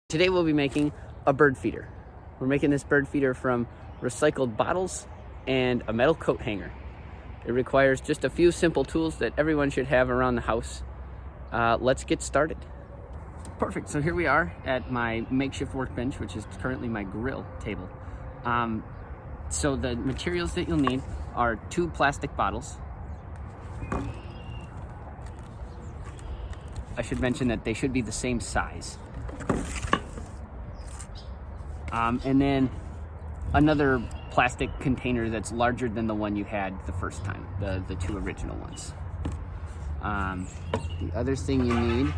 Today we'll be making a bird feeder. We're making this bird feeder from recycled bottles and a metal coat hanger. It requires just a few simple tools that everyone should have around the house. Let's get started. Perfect, so here we are at my makeshift workbench, which is currently my grill table. So the materials that you'll need are 2 plastic bottles. I should mention that they should be the same size. And then another plastic container that's larger than the one you had the first time, the 2 original ones. The other thing you need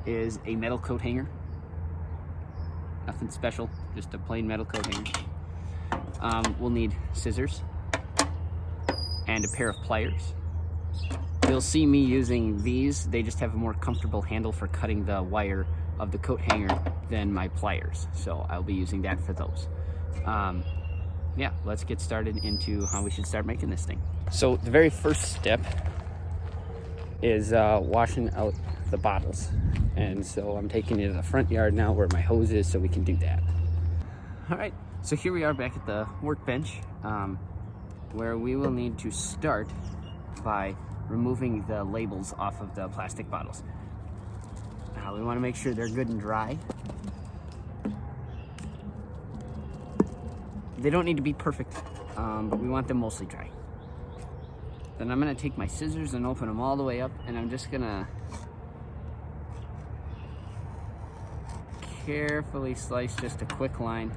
is a metal coat hanger. Nothing special, just a plain metal coat hanger. We'll need scissors and a pair of pliers. You'll see me using these. They just have a more comfortable handle for cutting the wire of the coat hanger than my pliers, so I'll be using that for those. Yeah, let's get started into how we should start making this thing. So the very first step is washing out the bottles, and so I'm taking it to the front yard now where my hose is so we can do that. All right, so here we are back at the workbench, where we will need to start by removing the labels off of the plastic bottles. Now we want to make sure they're good and dry. They don't need to be perfect, but we want them mostly dry. Then I'm going to take my scissors and open them all the way up, and I'm just going to carefully slice just a quick line.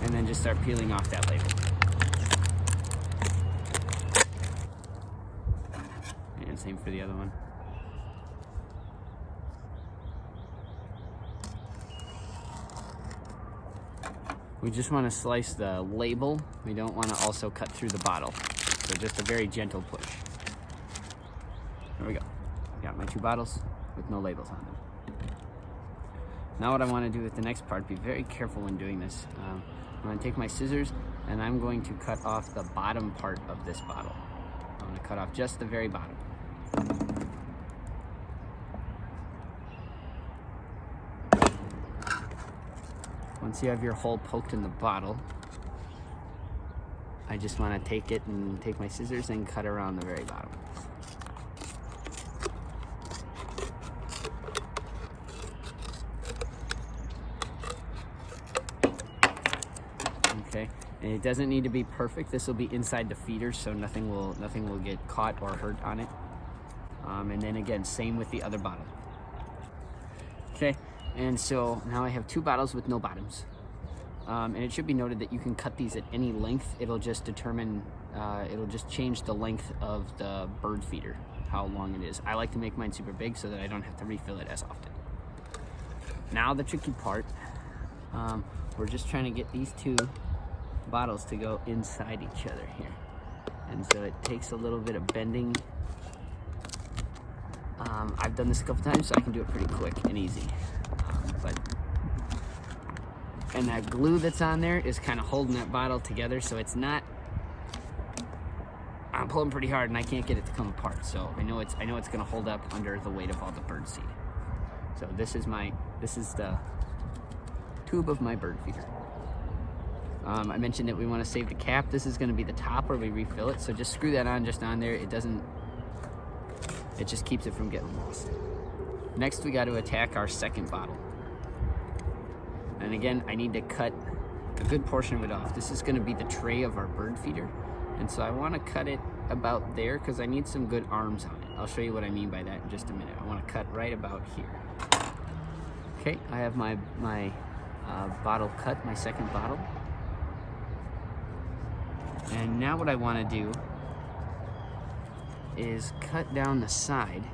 And then just start peeling off that label. And same for the other one. We just want to slice the label. We don't want to also cut through the bottle. So just a very gentle push. There we go. Got my 2 bottles with no labels on them. Now what I want to do with the next part, be very careful when doing this. I'm going to take my scissors and I'm going to cut off the bottom part of this bottle. I'm going to cut off just the very bottom. Once you have your hole poked in the bottle, I just want to take it and take my scissors and cut around the very bottom. Okay, and it doesn't need to be perfect. This will be inside the feeder, so nothing will get caught or hurt on it. And then again, same with the other bottle. Okay, and so now I have 2 bottles with no bottoms. And it should be noted that you can cut these at any length. It'll just determine, it'll just change the length of the bird feeder, how long it is. I like to make mine super big so that I don't have to refill it as often. Now the tricky part, we're just trying to get these 2 bottles to go inside each other here. And so it takes a little bit of bending. I've done this a couple times, so I can do it pretty quick and easy. And that glue that's on there is kind of holding that bottle together, so it's not, I'm pulling pretty hard and I can't get it to come apart. So I know it's gonna hold up under the weight of all the bird seed. So this is the tube of my bird feeder. I mentioned that we want to save the cap. This is going to be the top where we refill it, so just screw that on just on there. It just keeps it from getting lost. Next we got to attack our second bottle. And again, I need to cut a good portion of it off. This is going to be the tray of our bird feeder, and so I want to cut it about there because I need some good arms on it. I'll show you what I mean by that in just a minute. I want to cut right about here. Okay, I have my bottle cut, my second bottle. And now what I want to do is cut down the side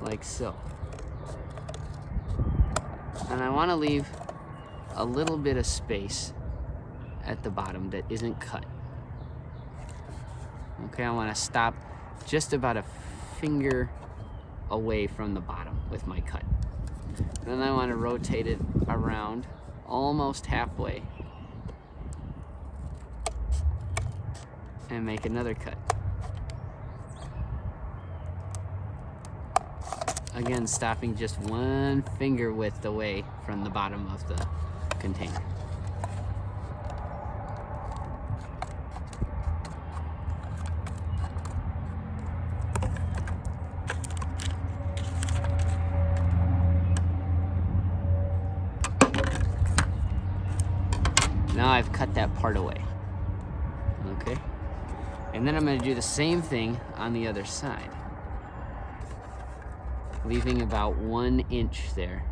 like so. And I want to leave a little bit of space at the bottom that isn't cut. Okay, I want to stop just about a finger away from the bottom with my cut. Then I want to rotate it around almost halfway and make another cut. Again, stopping just 1 finger width away from the bottom of the container. Now I've cut that part away. Okay? And then I'm going to do the same thing on the other side, leaving about 1 inch there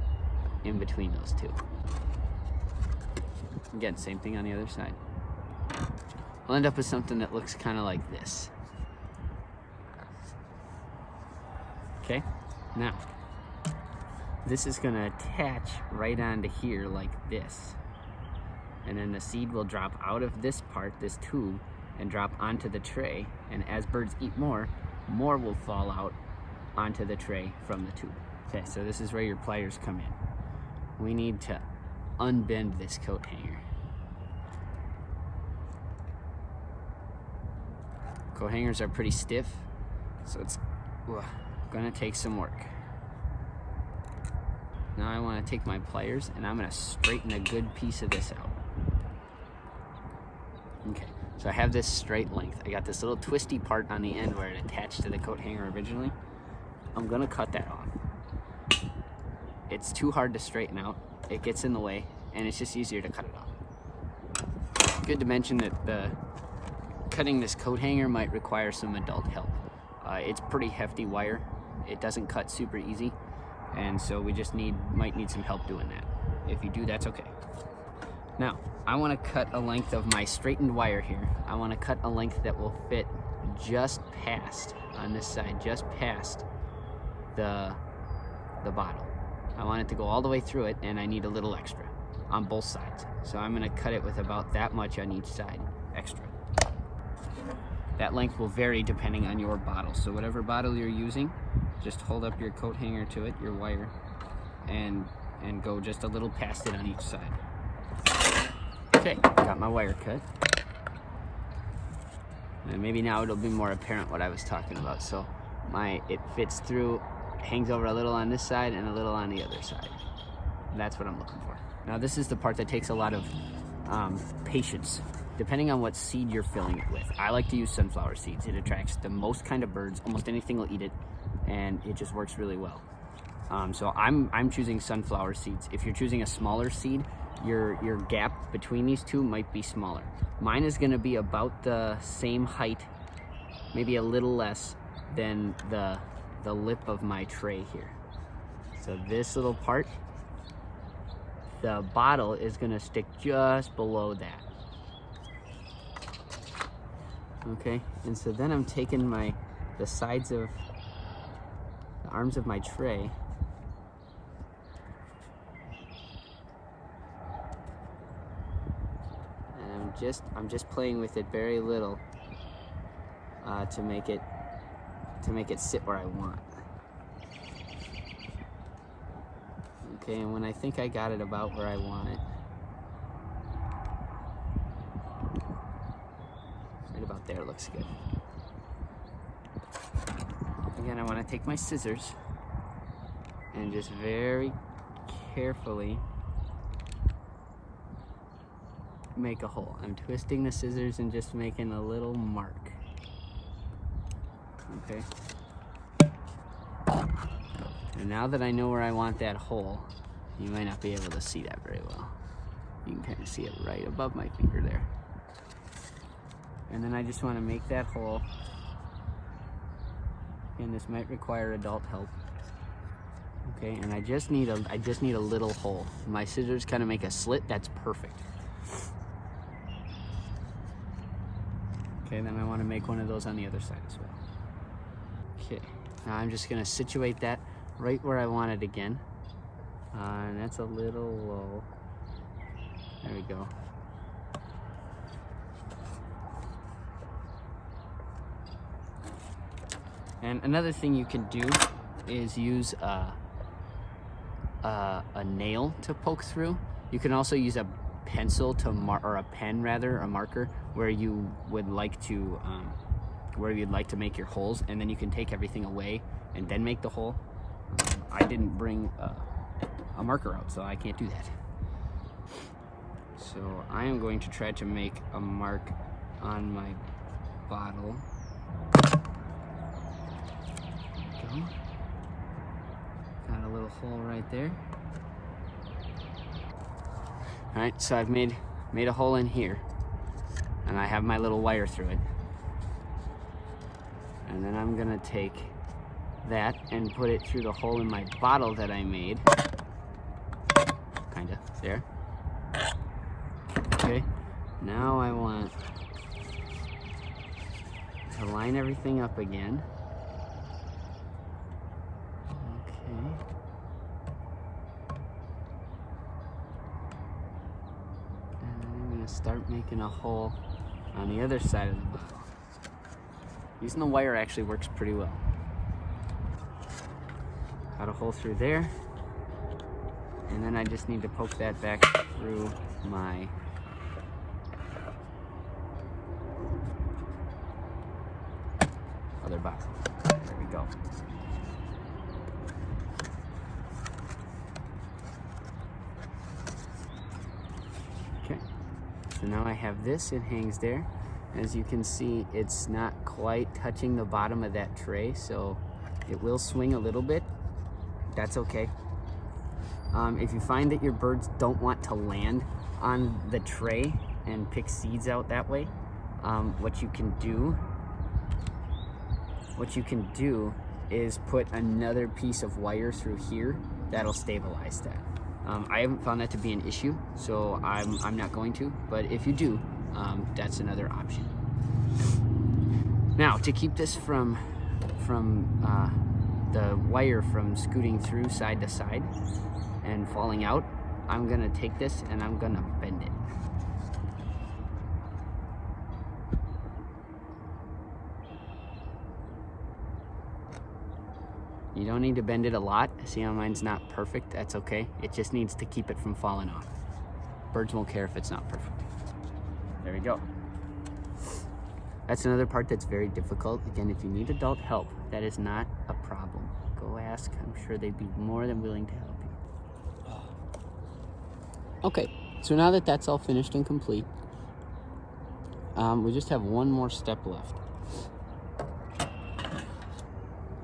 in between those two. Again, same thing on the other side. I'll end up with something that looks kind of like this. Okay? Now, this is going to attach right onto here like this. And then the seed will drop out of this part, this tube, and drop onto the tray. And as birds eat more will fall out onto the tray from the tube. Okay, so this is where your pliers come in. We need to unbend this coat hanger. Coat hangers are pretty stiff, so it's gonna take some work. Now I want to take my pliers and I'm gonna straighten a good piece of this out. Okay, so I have this straight length. I got this little twisty part on the end where it attached to the coat hanger originally. I'm gonna cut that off. It's too hard to straighten out. It gets in the way, and it's just easier to cut it off. Good to mention that cutting this coat hanger might require some adult help. It's pretty hefty wire. It doesn't cut super easy, and so we just might need some help doing that. If you do, that's okay. Now, I want to cut a length of my straightened wire here. I want to cut a length that will fit just past, on this side, just past the bottle. I want it to go all the way through it, and I need a little extra on both sides. So I'm going to cut it with about that much on each side extra. That length will vary depending on your bottle. So whatever bottle you're using, just hold up your coat hanger to it, your wire, and go just a little past it on each side. Okay, got my wire cut. And maybe now it'll be more apparent what I was talking about. So it fits through, hangs over a little on this side and a little on the other side. That's what I'm looking for. Now this is the part that takes a lot of patience, depending on what seed you're filling it with. I like to use sunflower seeds. It attracts the most kind of birds. Almost anything will eat it, and it just works really well. So I'm choosing sunflower seeds. If you're choosing a smaller seed, your gap between these two might be smaller. Mine is going to be about the same height, maybe a little less than the lip of my tray here. So this little part, the bottle is going to stick just below that. Okay, and so then I'm taking the sides of the arms of my tray, and I'm just playing with it very little to make it sit where I want. Okay, and when I think I got it about where I want it, right about there looks good. Again, I want to take my scissors and just very carefully make a hole. I'm twisting the scissors and just making a little mark. Okay. And now that I know where I want that hole, you might not be able to see that very well. You can kind of see it right above my finger there. And then I just want to make that hole. And this might require adult help. Okay, and I just need a little hole. My scissors kind of make a slit. That's perfect. Okay, then I want to make one of those on the other side as well. Okay, now I'm just going to situate that right where I want it again. And that's a little low. There we go. And another thing you can do is use a nail to poke through. You can also use a pencil to or a pen rather, a marker, where you would like to where you'd like to make your holes, and then you can take everything away and then make the hole. I didn't bring a marker out, so I can't do that. So I am going to try to make a mark on my bottle. Go. Got a little hole right there. All right, so I've made a hole in here, and I have my little wire through it. And then I'm gonna take that and put it through the hole in my bottle that I made. Kinda, there. Okay, now I want to line everything up again. Okay. And I'm gonna start making a hole on the other side of the bottle. Using the wire actually works pretty well. Got a hole through there, and then I just need to poke that back through my other bottle. There we go. Okay, so now I have this, it hangs there. As you can see, it's not quite touching the bottom of that tray, so it will swing a little bit. That's okay. If you find that your birds don't want to land on the tray and pick seeds out that way, what you can do is put another piece of wire through here that'll stabilize that. I haven't found that to be an issue, so I'm not going to, but if you do, that's another option. Now, to keep this from the wire from scooting through side to side and falling out, I'm gonna take this and I'm gonna bend it. You don't need to bend it a lot. See how mine's not perfect? That's okay. It just needs to keep it from falling off. Birds won't care if it's not perfect. There we go. That's another part that's very difficult. Again, if you need adult help, that is not a problem. Go ask. I'm sure they'd be more than willing to help you. Okay, so now that that's all finished and complete, we just have one more step left.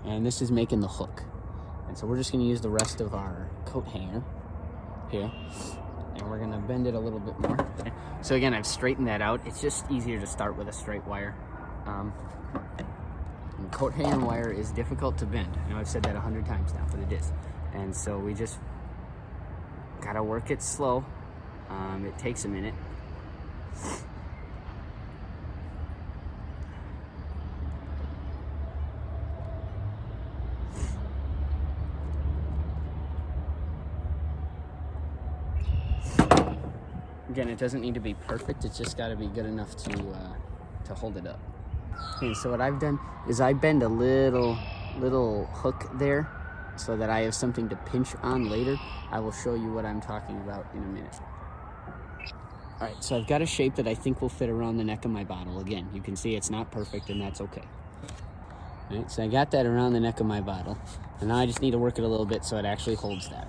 And this is making the hook. And so we're just gonna use the rest of our coat hanger here, and we're gonna bend it a little bit more. So again, I've straightened that out. It's just easier to start with a straight wire. And coat hanger wire is difficult to bend. I know I've said that 100 times now, but it is. And so we just gotta work it slow. It takes a minute. Again, it doesn't need to be perfect. It's just got to be good enough to hold it up. Okay, so what I've done is I bend a little hook there so that I have something to pinch on later. I will show you what I'm talking about in a minute. All right, so I've got a shape that I think will fit around the neck of my bottle. Again, you can see it's not perfect, and that's okay. All right, so I got that around the neck of my bottle, and now I just need to work it a little bit so it actually holds that.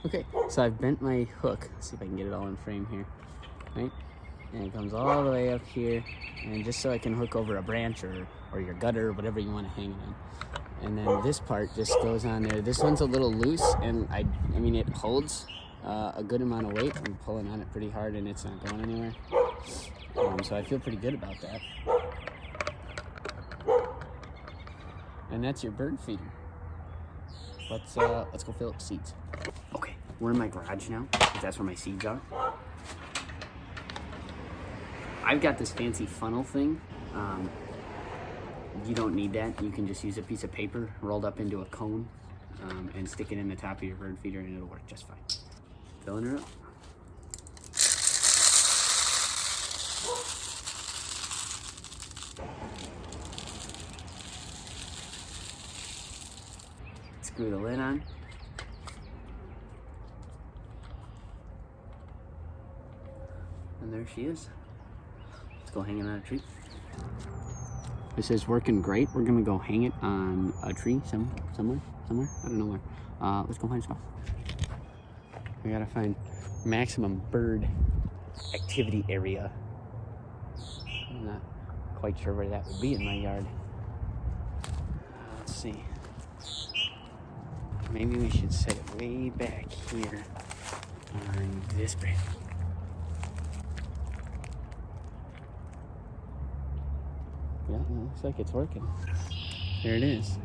Okay, so I've bent my hook. Let's see if I can get it all in frame here, right? And it comes all the way up here, and just so I can hook over a branch or your gutter or whatever you want to hang it on. And then this part just goes on there. This one's a little loose, and I mean it holds a good amount of weight. I'm pulling on it pretty hard, and it's not going anywhere. So I feel pretty good about that. And that's your bird feeder. let's go fill up seeds. Okay, we're in my garage now, because that's where my seeds are. I've got this fancy funnel thing. You don't need that. You can just use a piece of paper rolled up into a cone and stick it in the top of your bird feeder and it'll work just fine. Filling her up. Screw the lid on. And there she is. Let's go hang it on a tree. This is working great. We're gonna go hang it on a tree somewhere. I don't know where. Let's go find a spot. We gotta find maximum bird activity area. I'm not quite sure where that would be in my yard. Let's see. Maybe we should set it way back here on this branch. Yeah, it looks like it's working. There it is.